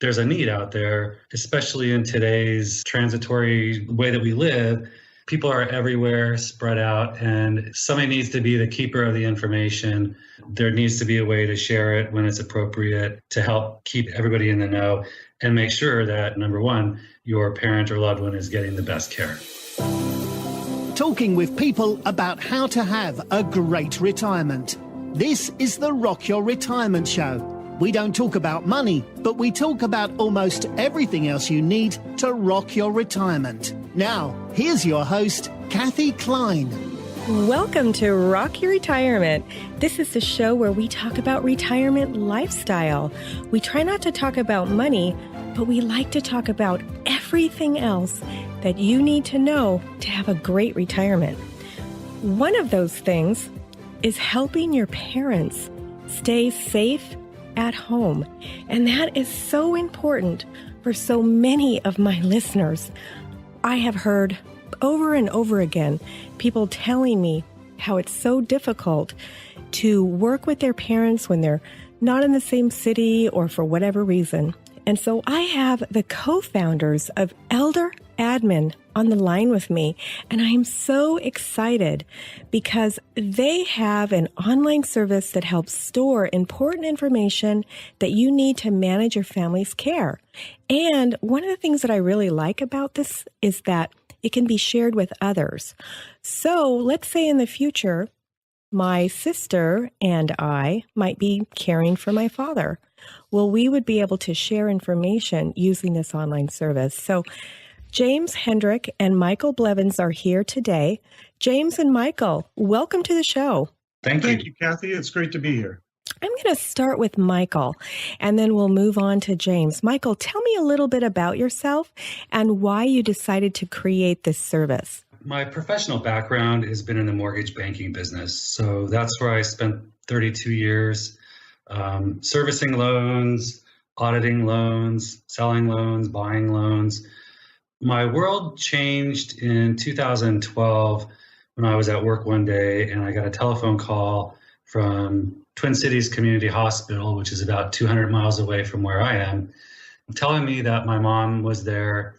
there's a need out there, especially in today's transitory way that we live. People are everywhere, spread out, and somebody needs to be the keeper of the information. There needs to be a way to share it when it's appropriate to help keep everybody in the know and make sure that, number one, your parent or loved one is getting the best care. Talking with people about how to have a great retirement. This is the Rock Your Retirement Show. We don't talk about money, but we talk about almost everything else you need to rock your retirement. Now, here's your host, Kathy Klein. Welcome to Rock Your Retirement. This is the show where we talk about retirement lifestyle. We try not to talk about money, but we like to talk about everything else that you need to know to have a great retirement. One of those things is helping your parents stay safe at home. And that is so important for so many of my listeners. I have heard over and over again people telling me how it's so difficult to work with their parents when they're not in the same city or for whatever reason. And so I have the co-founders of ElderAdmin on the line with me, and I am so excited because they have an online service that helps store important information that you need to manage your family's care. And one of the things that I really like about this is that it can be shared with others. So let's say in the future, my sister and I might be caring for my father. Well, we would be able to share information using this online service. So James Hendrick and Michael Blevins are here today. James and Michael, welcome to the show. Thank you, Kathy. It's great to be here. I'm going to start with Michael, and then we'll move on to James. Michael, tell me a little bit about yourself and why you decided to create this service. My professional background has been in the mortgage banking business. So that's where I spent 32 years servicing loans, auditing loans, selling loans, buying loans. My world changed in 2012 when I was at work one day and I got a telephone call from Twin Cities Community Hospital, which is about 200 miles away from where I am, telling me that my mom was there,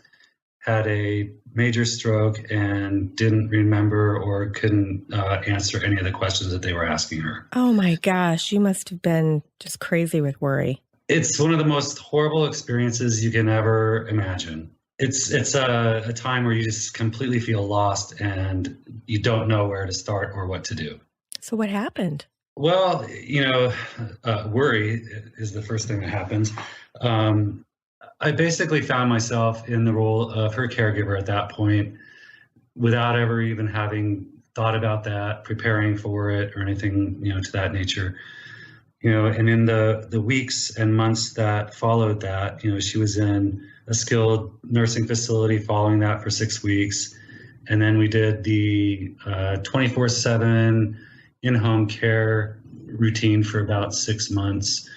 had a major stroke, and didn't remember or couldn't answer any of the questions that they were asking her. Oh my gosh, you must have been just crazy with worry. It's one of the most horrible experiences you can ever imagine. It's a time where you just completely feel lost and you don't know where to start or what to do. So what happened? Well, worry is the first thing that happens. I basically found myself in the role of her caregiver at that point without ever even having thought about that, preparing for it or anything, to that nature. And in the weeks and months that followed that, she was in a skilled nursing facility following that for 6 weeks. And then we did the 24/7 in-home care routine for about 6 months.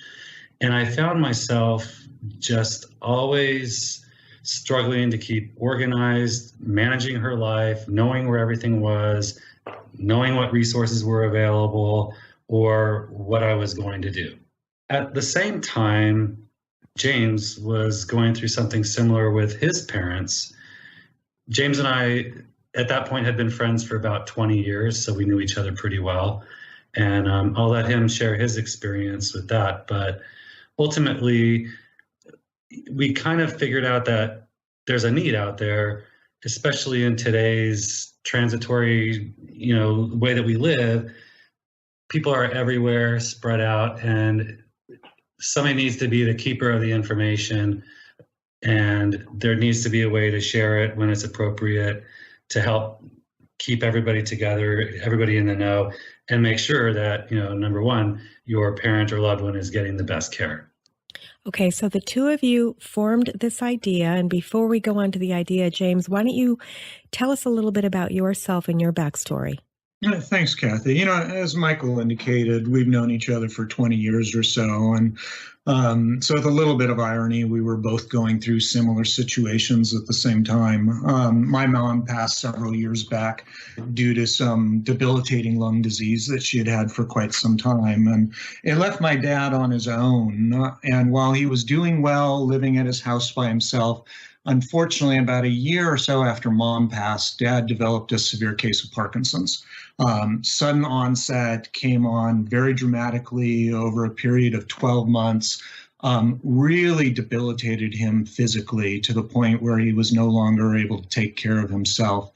And I found myself just always struggling to keep organized, managing her life, knowing where everything was, knowing what resources were available, or what I was going to do. At the same time, James was going through something similar with his parents. James and I, at that point, had been friends for about 20 years, so we knew each other pretty well. And I'll let him share his experience with that. But ultimately, we kind of figured out that there's a need out there, especially in today's transitory, way that we live. People are everywhere, spread out, and somebody needs to be the keeper of the information, and there needs to be a way to share it when it's appropriate to help keep everybody together, everybody in the know, and make sure that, number one, your parent or loved one is getting the best care. Okay, so the two of you formed this idea, and before we go on to the idea, James, why don't you tell us a little bit about yourself and your backstory? Thanks, Kathy. As Michael indicated, we've known each other for 20 years or so. And so with a little bit of irony, we were both going through similar situations at the same time. My mom passed several years back due to some debilitating lung disease that she had had for quite some time. And it left my dad on his own. And while he was doing well, living at his house by himself, unfortunately, about a year or so after Mom passed, Dad developed a severe case of Parkinson's. Sudden onset, came on very dramatically over a period of 12 months, really debilitated him physically to the point where he was no longer able to take care of himself.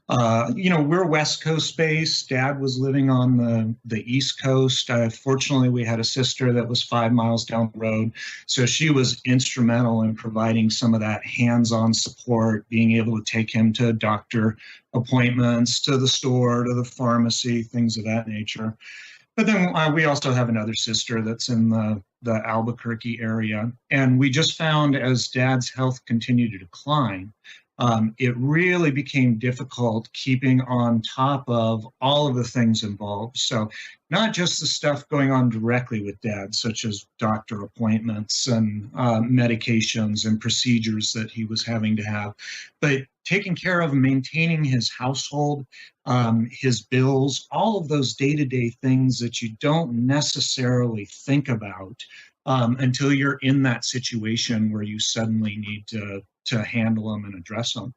We're West Coast based. Dad was living on the East Coast. Fortunately, we had a sister that was 5 miles down the road. So she was instrumental in providing some of that hands-on support, being able to take him to doctor appointments, to the store, to the pharmacy, things of that nature. But then we also have another sister that's in the Albuquerque area. And we just found as Dad's health continued to decline, it really became difficult keeping on top of all of the things involved. So not just the stuff going on directly with Dad, such as doctor appointments and medications and procedures that he was having to have, but taking care of maintaining his household, his bills, all of those day-to-day things that you don't necessarily think about until you're in that situation where you suddenly need to handle them and address them.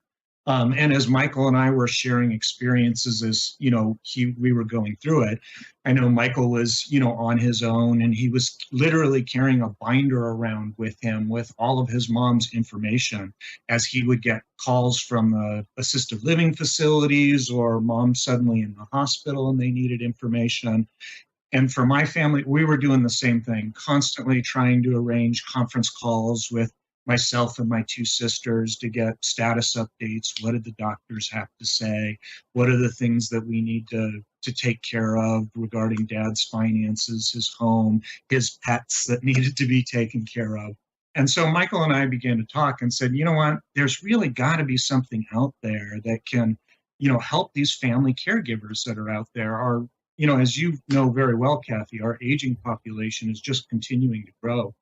And as Michael and I were sharing experiences as, we were going through it, I know Michael was, on his own, and he was literally carrying a binder around with him with all of his mom's information as he would get calls from assisted living facilities or mom suddenly in the hospital and they needed information. And for my family, we were doing the same thing, constantly trying to arrange conference calls with myself and my two sisters to get status updates. What did the doctors have to say? What are the things that we need to take care of regarding Dad's finances, his home, his pets that needed to be taken care of? And so Michael and I began to talk and said, you know what, there's really got to be something out there that can, help these family caregivers that are out there. As you know very well, Kathy, our aging population is just continuing to grow.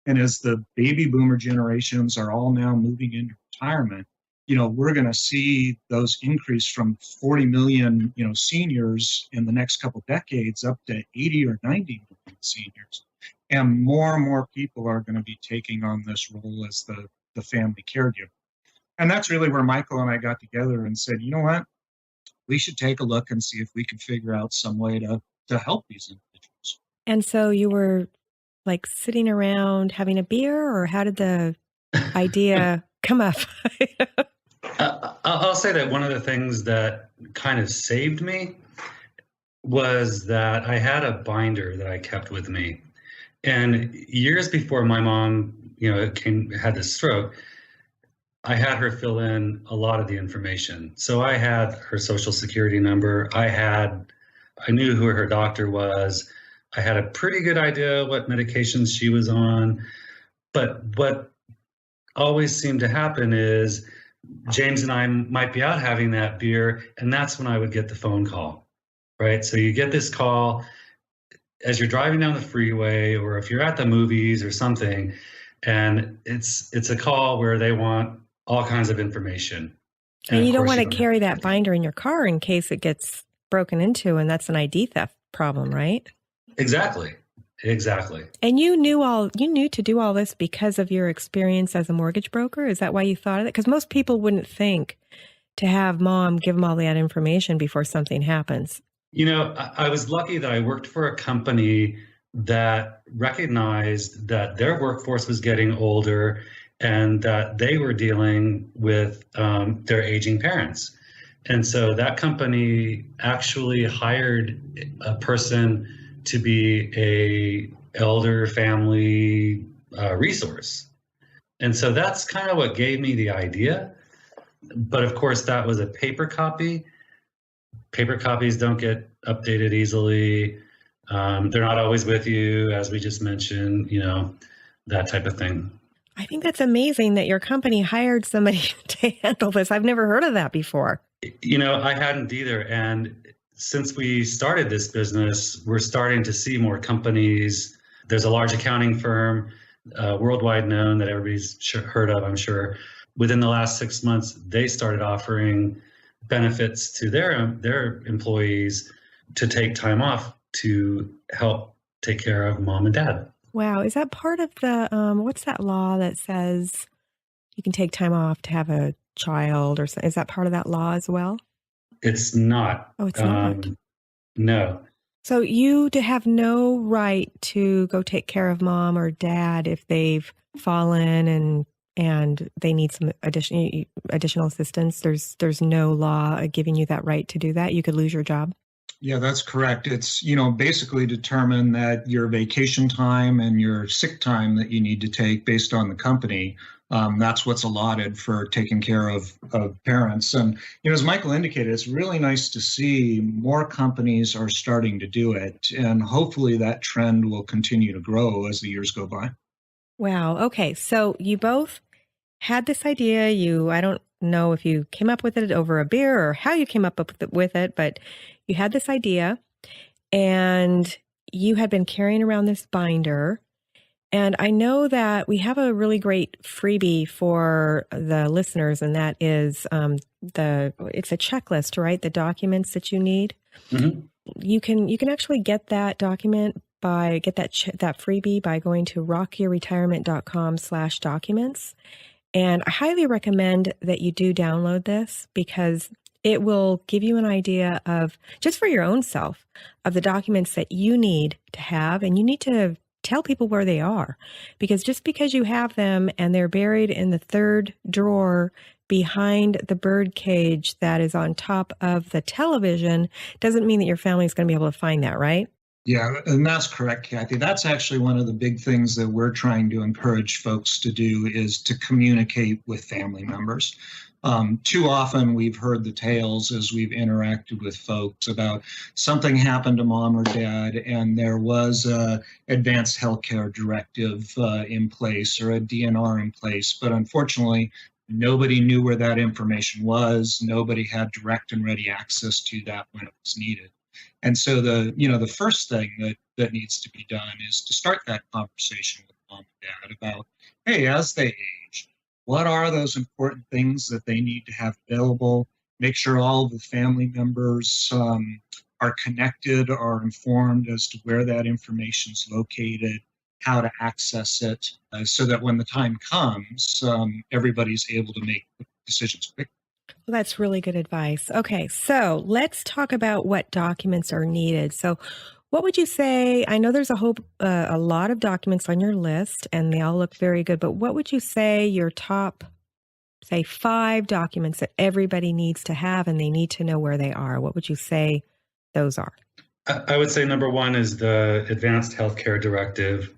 And as the baby boomer generations are all now moving into retirement, we're going to see those increase from 40 million, seniors in the next couple decades up to 80 or 90 million seniors. And more people are going to be taking on this role as the family caregiver. And that's really where Michael and I got together and said, you know what, we should take a look and see if we can figure out some way to help these individuals. And so you were like sitting around having a beer, or how did the idea come up? I'll say that one of the things that kind of saved me was that I had a binder that I kept with me. And years before my mom, had this stroke, I had her fill in a lot of the information. So I had her social security number. I knew who her doctor was. I had a pretty good idea what medications she was on. But what always seemed to happen is James and I might be out having that beer, and that's when I would get the phone call, right? So you get this call as you're driving down the freeway, or if you're at the movies or something, and it's a call where they want all kinds of information. And you don't want to carry that binder in your car in case it gets broken into, and that's an ID theft problem, right? Exactly. And you knew to do all this because of your experience as a mortgage broker? Is that why you thought of it? Because most people wouldn't think to have mom give them all that information before something happens. I was lucky that I worked for a company that recognized that their workforce was getting older and that they were dealing with their aging parents. And so that company actually hired a person to be a elder family resource. And so that's kind of what gave me the idea. But of course, that was a paper copy. Paper copies don't get updated easily. They're not always with you, as we just mentioned, that type of thing. I think that's amazing that your company hired somebody to handle this. I've never heard of that before. I hadn't either. And since we started this business, we're starting to see more companies. There's a large accounting firm, worldwide known, that everybody's heard of, I'm sure. Within the last 6 months, they started offering benefits to their employees to take time off to help take care of mom and dad. Wow. Is that part of the, what's that law that says you can take time off to have a child, or is that part of that law as well? It's not. Oh, it's not? No. So you to have no right to go take care of mom or dad if they've fallen and they need some additional assistance. There's no law giving you that right to do that. You could lose your job. Yeah, that's correct. It's, basically determined that your vacation time and your sick time that you need to take based on the company, that's what's allotted for taking care of parents. And, as Michael indicated, it's really nice to see more companies are starting to do it. And hopefully that trend will continue to grow as the years go by. Wow. Okay. So you both had this idea. I don't know if you came up with it over a beer or how you came up with it, but you had this idea and you had been carrying around this binder. And I know that we have a really great freebie for the listeners, and that is it's a checklist, right? The documents that you need. Mm-hmm. You can actually get that document that freebie by going to rockyourretirement.com/documents. And I highly recommend that you do download this, because it will give you an idea of, just for your own self, of the documents that you need to have, and you need to tell people where they are, because just because you have them and they're buried in the third drawer behind the bird cage that is on top of the television doesn't mean that your family is going to be able to find that, right? Yeah, and that's correct, Kathy. That's actually one of the big things that we're trying to encourage folks to do, is to communicate with family members. Too often we've heard the tales as we've interacted with folks about something happened to mom or dad and there was a advanced healthcare directive in place or a DNR in place, but unfortunately nobody knew where that information was. Nobody had direct and ready access to that when it was needed. And so the first thing that needs to be done is to start that conversation with mom and dad about, hey, as they age, what are those important things that they need to have available? Make sure all of the family members are connected, are informed as to where that information is located, how to access it, so that when the time comes, everybody's able to make decisions quickly. Well, that's really good advice. Okay, so let's talk about what documents are needed. So what would you say? I know there's a lot of documents on your list and they all look very good, but what would you say your top, say, 5 documents that everybody needs to have and they need to know where they are? What would you say those are? I would say number 1 is the Advanced Healthcare Directive.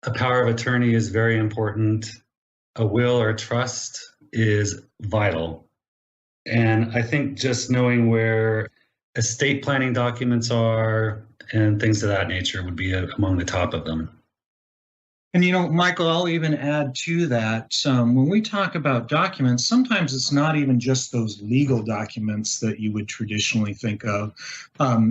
A power of attorney is very important. A will or trust is vital. And I think just knowing where estate planning documents are and things of that nature would be among the top of them. And, Michael, I'll even add to that, when we talk about documents, sometimes it's not even just those legal documents that you would traditionally think of.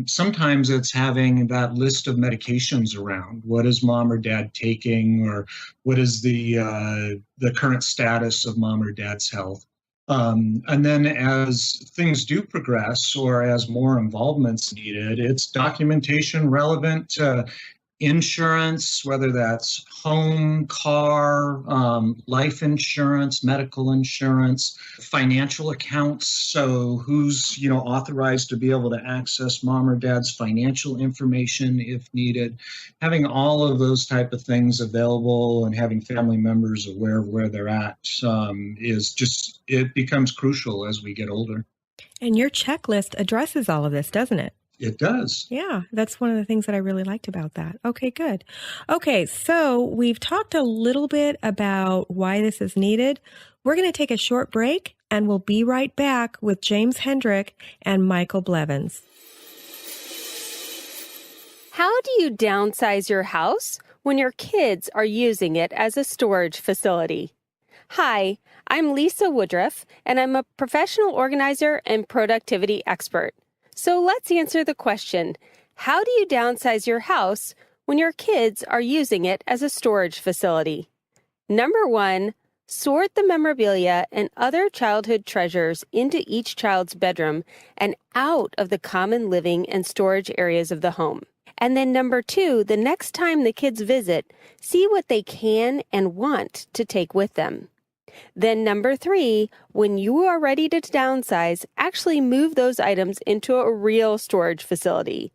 Sometimes it's having that list of medications around. What is mom or dad taking, or what is the current status of mom or dad's health? And then as things do progress, or as more involvement's needed, it's documentation relevant to insurance, whether that's home, car, life insurance, medical insurance, financial accounts. So who's, authorized to be able to access mom or dad's financial information if needed. Having all of those type of things available and having family members aware of where they're at it becomes crucial as we get older. And your checklist addresses all of this, doesn't it? It does. Yeah, that's one of the things that I really liked about that. Okay, good. Okay, so we've talked a little bit about why this is needed. We're going to take a short break, and we'll be right back with James Hendrick and Michael Blevins. How do you downsize your house when your kids are using it as a storage facility? Hi, I'm Lisa Woodruff, and I'm a professional organizer and productivity expert. So let's answer the question, how do you downsize your house when your kids are using it as a storage facility? Number 1, sort the memorabilia and other childhood treasures into each child's bedroom and out of the common living and storage areas of the home. And then number 2, the next time the kids visit, see what they can and want to take with them. Then number 3, when you are ready to downsize, actually move those items into a real storage facility.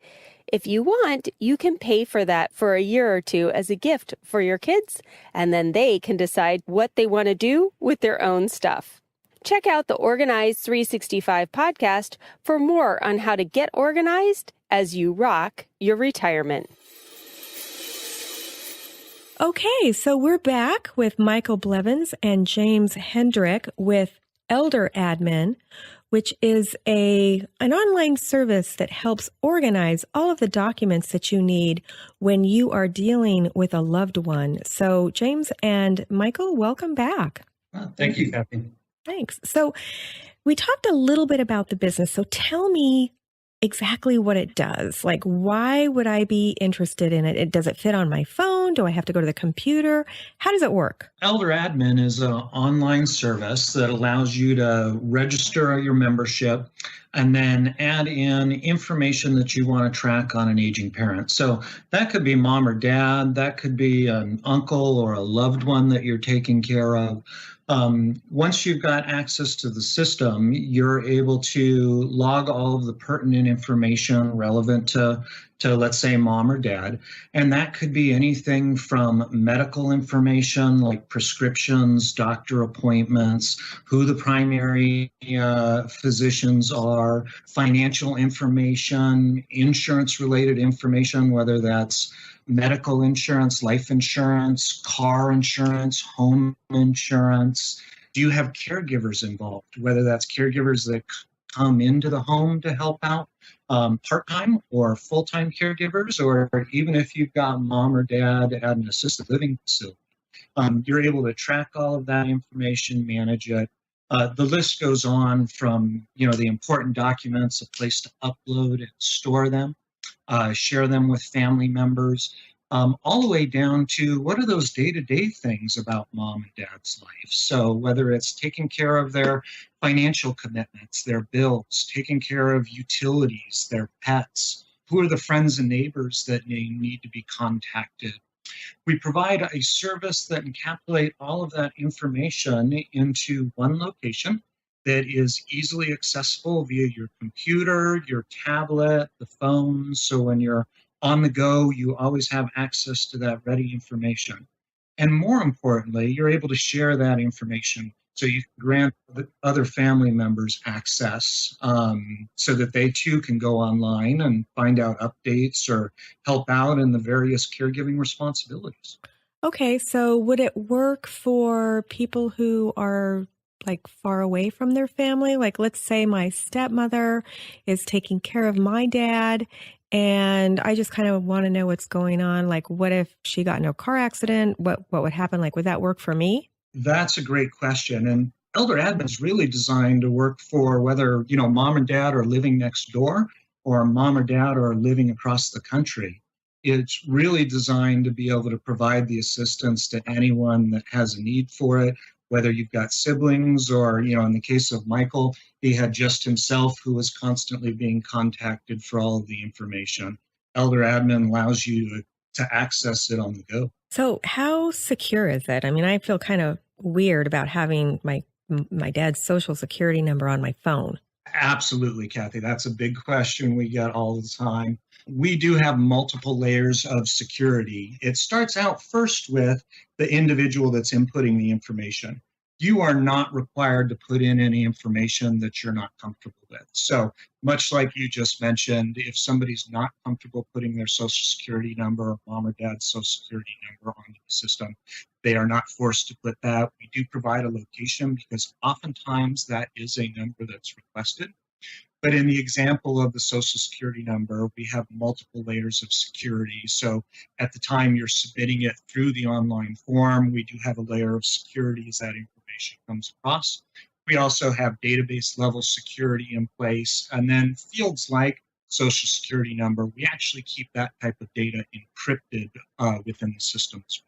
If you want, you can pay for that for a year or two as a gift for your kids, and then they can decide what they want to do with their own stuff. Check out the Organized 365 podcast for more on how to get organized as you rock your retirement. Okay, so we're back with Michael Blevins and James Hendrick with ElderAdmin, which is an online service that helps organize all of the documents that you need when you are dealing with a loved one. So James and Michael, welcome back. Thank you, Kathy. Thanks. So we talked a little bit about the business. So tell me exactly what it does. Like, why would I be interested in it? Does it fit on my phone? Do I have to go to the computer? How does it work? ElderAdmin is an online service that allows you to register your membership and then add in information that you want to track on an aging parent. So that could be mom or dad, that could be an uncle or a loved one that you're taking care of. Once you've got access to the system, you're able to log all of the pertinent information relevant to let's say mom or dad. And that could be anything from medical information like prescriptions, doctor appointments, who the primary physicians are, financial information, insurance related information, whether that's medical insurance, life insurance, car insurance, home insurance. Do you have caregivers involved, whether that's caregivers that come into the home to help out, part-time or full-time caregivers, or even if you've got mom or dad at an assisted living facility. You're able to track all of that information, manage it. The list goes on from, the important documents, a place to upload and store them, share them with family members, all the way down to what are those day-to-day things about mom and dad's life. So whether it's taking care of their financial commitments, their bills, taking care of utilities, their pets, who are the friends and neighbors that need to be contacted. We provide a service that encapsulates all of that information into one location that is easily accessible via your computer, your tablet, the phone. So when you're on the go, you always have access to that ready information. And more importantly, you're able to share that information so you can grant the other family members access so that they too can go online and find out updates or help out in the various caregiving responsibilities. Okay, so would it work for people who are like far away from their family? Like, let's say my stepmother is taking care of my dad and I just kind of want to know what's going on. Like, what if she got in a car accident? What would happen? Like, would that work for me? That's a great question. And ElderAdmin is really designed to work for whether, mom and dad are living next door or mom or dad are living across the country. It's really designed to be able to provide the assistance to anyone that has a need for it, whether you've got siblings or, in the case of Michael, he had just himself who was constantly being contacted for all of the information. ElderAdmin allows you to access it on the go. So how secure is it? I mean, I feel kind of weird about having my dad's social security number on my phone. Absolutely, Kathy. That's a big question we get all the time. We do have multiple layers of security. It starts out first with the individual that's inputting the information. You are not required to put in any information that you're not comfortable with. So much like you just mentioned, if somebody's not comfortable putting their social security number or mom or dad's social security number onto the system, they are not forced to put that. We do provide a location because oftentimes that is a number that's requested. But in the example of the social security number, we have multiple layers of security. So at the time you're submitting it through the online form, we do have a layer of security as that information comes across. We also have database level security in place. And then fields like social security number, we actually keep that type of data encrypted within the system as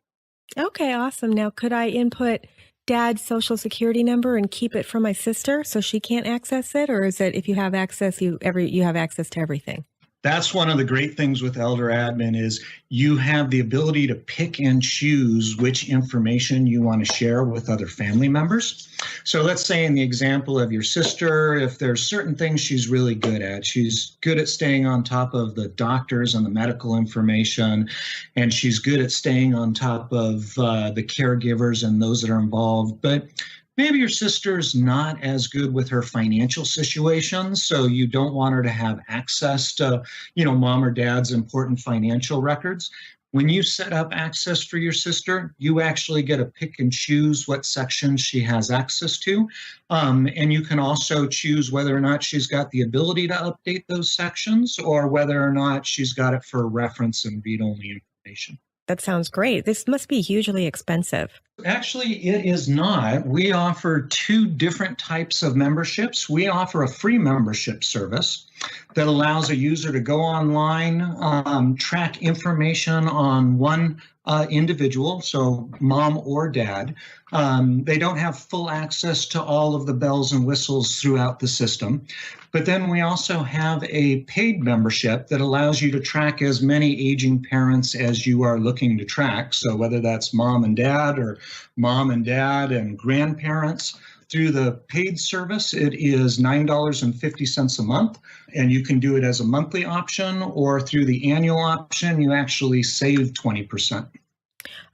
well. Okay, awesome. Now, could I input Dad's social security number and keep it from my sister so she can't access it? Or is it if you have access, you have access to everything? That's one of the great things with ElderAdmin is you have the ability to pick and choose which information you want to share with other family members. So let's say in the example of your sister, if there's certain things she's really good at, she's good at staying on top of the doctors and the medical information, and she's good at staying on top of the caregivers and those that are involved. But maybe your sister's not as good with her financial situation, so you don't want her to have access to, mom or dad's important financial records. When you set up access for your sister, you actually get to pick and choose what sections she has access to. And you can also choose whether or not she's got the ability to update those sections or whether or not she's got it for reference and read-only information. That sounds great. This must be hugely expensive. Actually, it is not. We offer two different types of memberships. We offer a free membership service that allows a user to go online, track information on one individual, so mom or dad. They don't have full access to all of the bells and whistles throughout the system. But then we also have a paid membership that allows you to track as many aging parents as you are looking to track. So whether that's mom and dad or mom and dad and grandparents, through the paid service, it is $9.50 a month, and you can do it as a monthly option, or through the annual option, you actually save 20%.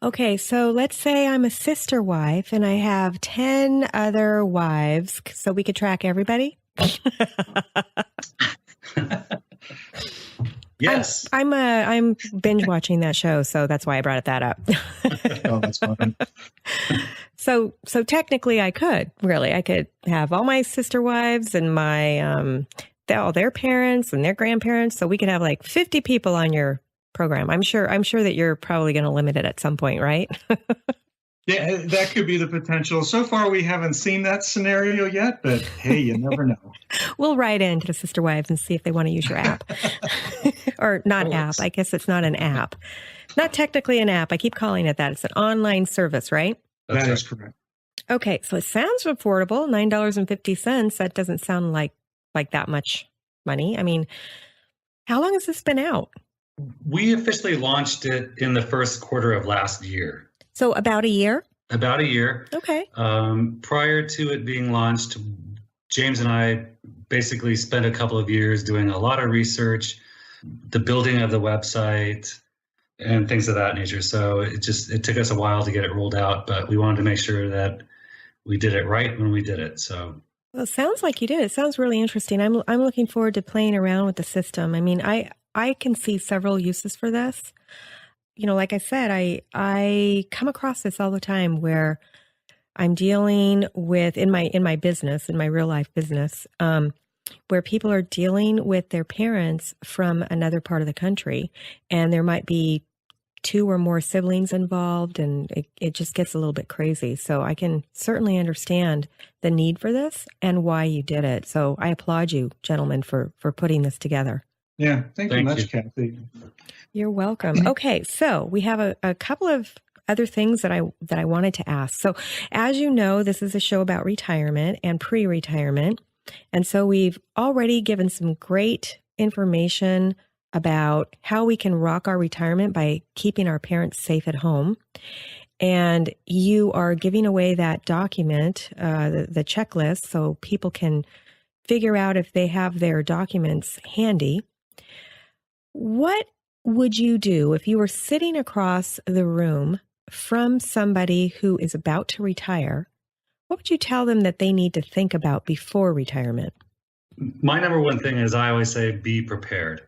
Okay, so let's say I'm a sister wife and I have 10 other wives, so we could track everybody? Yes. I'm binge watching that show, so that's why I brought that up. Oh, that's fun. So technically I could have all my sister wives and my all their parents and their grandparents, so we could have like 50 people on your program. I'm sure that you're probably going to limit it at some point, right? Yeah, that could be the potential. So far, we haven't seen that scenario yet, but hey, you never know. We'll write in to the sister wives and see if they want to use your app. Or not app. I guess it's not an app. Not technically an app. I keep calling it that. It's an online service, right? That is correct. Okay, so it sounds affordable, $9.50. That doesn't sound like that much money. I mean, how long has this been out? We officially launched it in the first quarter of last year. So about a year? About a year. Okay. Prior to it being launched, James and I basically spent a couple of years doing a lot of research, the building of the website, and things of that nature. So it took us a while to get it rolled out, but we wanted to make sure that we did it right when we did it. So. Well, it sounds like you did. It sounds really interesting. I'm looking forward to playing around with the system. I mean, I can see several uses for this. Like I said, I come across this all the time where I'm dealing with in my business, in my real life business, where people are dealing with their parents from another part of the country, and there might be 2 or more siblings involved, and it just gets a little bit crazy. So I can certainly understand the need for this and why you did it. So I applaud you, gentlemen, for putting this together. Yeah, thank you much, Kathy. You're welcome. Okay, so we have a couple of other things that I wanted to ask. So as you know, this is a show about retirement and pre-retirement. And so we've already given some great information about how we can rock our retirement by keeping our parents safe at home. And you are giving away that document, the checklist, so people can figure out if they have their documents handy. What would you do if you were sitting across the room from somebody who is about to retire? What would you tell them that they need to think about before retirement? My number one thing is I always say, be prepared.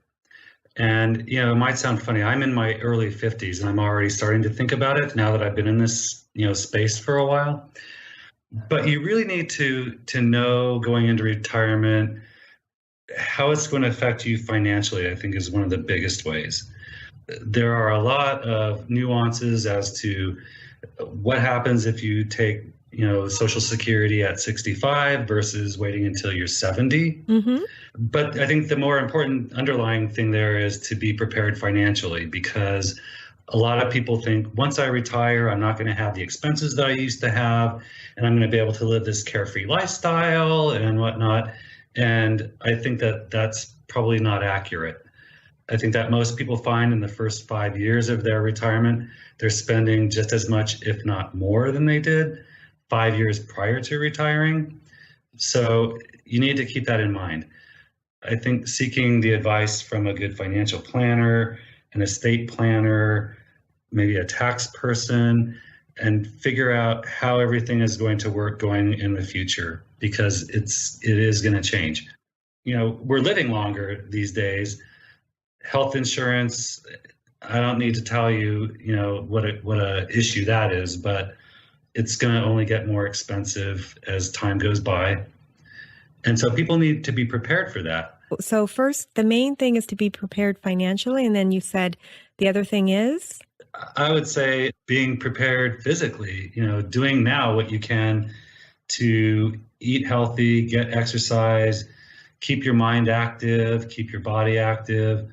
And, it might sound funny. I'm in my early 50s and I'm already starting to think about it now that I've been in this, space for a while. But you really need to know going into retirement how it's going to affect you financially, I think, is one of the biggest ways. There are a lot of nuances as to what happens if you take, Social Security at 65 versus waiting until you're 70. Mm-hmm. But I think the more important underlying thing there is to be prepared financially, because a lot of people think once I retire, I'm not going to have the expenses that I used to have, and I'm going to be able to live this carefree lifestyle and whatnot. And I think that that's probably not accurate. I think that most people find in the first 5 years of their retirement, they're spending just as much, if not more, than they did 5 years prior to retiring. So you need to keep that in mind. I think seeking the advice from a good financial planner, an estate planner, maybe a tax person, and figure out how everything is going to work going in the future, because it is going to change. We're living longer these days. Health insurance, I don't need to tell you, what a issue that is, but it's going to only get more expensive as time goes by. And so people need to be prepared for that. So first, the main thing is to be prepared financially. And then you said the other thing is? I would say being prepared physically, doing now what you can to eat healthy, get exercise, keep your mind active, keep your body active,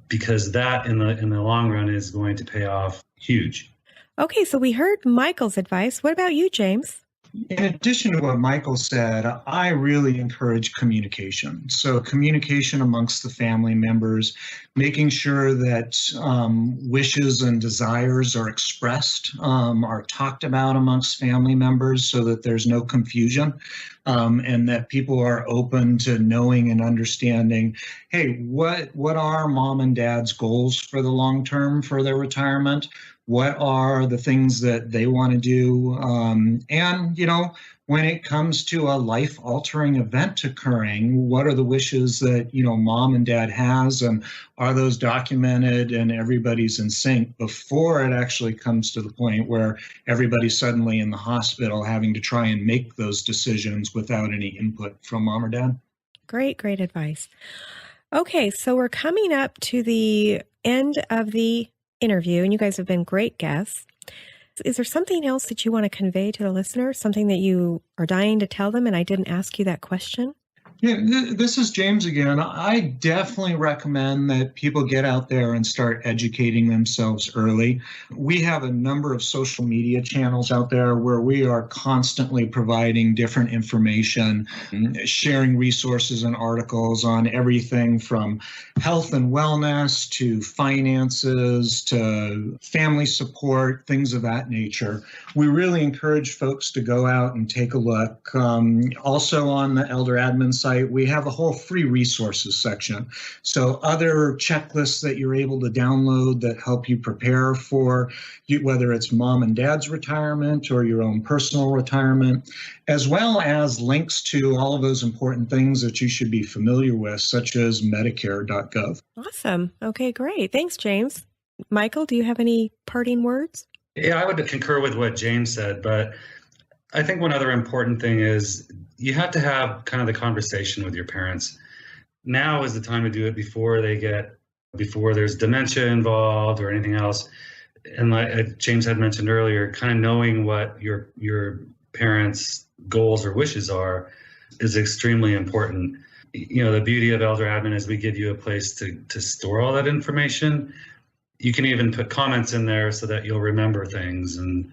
because that in the long run is going to pay off huge. Okay, so we heard Michael's advice. What about you, James? In addition to what Michael said, I really encourage communication. So communication amongst the family members, making sure that wishes and desires are expressed, are talked about amongst family members so that there's no confusion, and that people are open to knowing and understanding, hey, what are mom and dad's goals for the long term for their retirement? What are the things that they want to do? And, when it comes to a life-altering event occurring, what are the wishes that, mom and dad has? And are those documented and everybody's in sync before it actually comes to the point where everybody's suddenly in the hospital having to try and make those decisions without any input from mom or dad? Great advice. Okay, so we're coming up to the end of the interview, and you guys have been great guests. Is there something else that you want to convey to the listener, something that you are dying to tell them and I didn't ask you that question? Yeah, this is James again. I definitely recommend that people get out there and start educating themselves early. We have a number of social media channels out there where we are constantly providing different information, sharing resources and articles on everything from health and wellness to finances to family support, things of that nature. We really encourage folks to go out and take a look. Also on the ElderAdmin site, we have a whole free resources section. So other checklists that you're able to download that help you prepare for whether it's mom and dad's retirement or your own personal retirement, as well as links to all of those important things that you should be familiar with, such as Medicare.gov. Awesome. Okay, great. Thanks, James. Michael, do you have any parting words? Yeah, I would concur with what James said, but I think one other important thing is you have to have kind of the conversation with your parents. Now is the time to do it before there's dementia involved or anything else. And like James had mentioned earlier, kind of knowing what your parents' goals or wishes are is extremely important. The beauty of ElderAdmin is we give you a place to store all that information. You can even put comments in there so that you'll remember things. And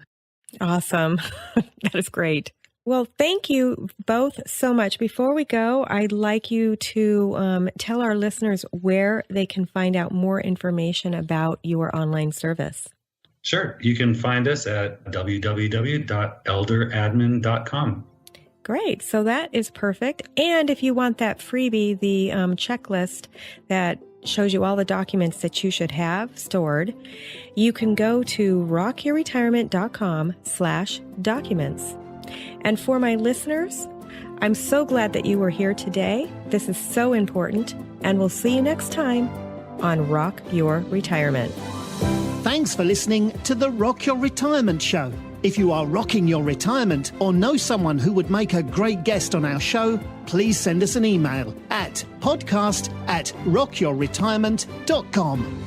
awesome. That is great. Well, thank you both so much. Before we go, I'd like you to tell our listeners where they can find out more information about your online service. Sure. You can find us at www.elderadmin.com. Great. So that is perfect. And if you want that freebie, the checklist that shows you all the documents that you should have stored, you can go to rockyourretirement.com/documents. And for my listeners, I'm so glad that you were here today. This is so important, and we'll see you next time on Rock Your Retirement. Thanks for listening to the Rock Your Retirement Show. If you are rocking your retirement or know someone who would make a great guest on our show, please send us an email at podcast@rockyourretirement.com.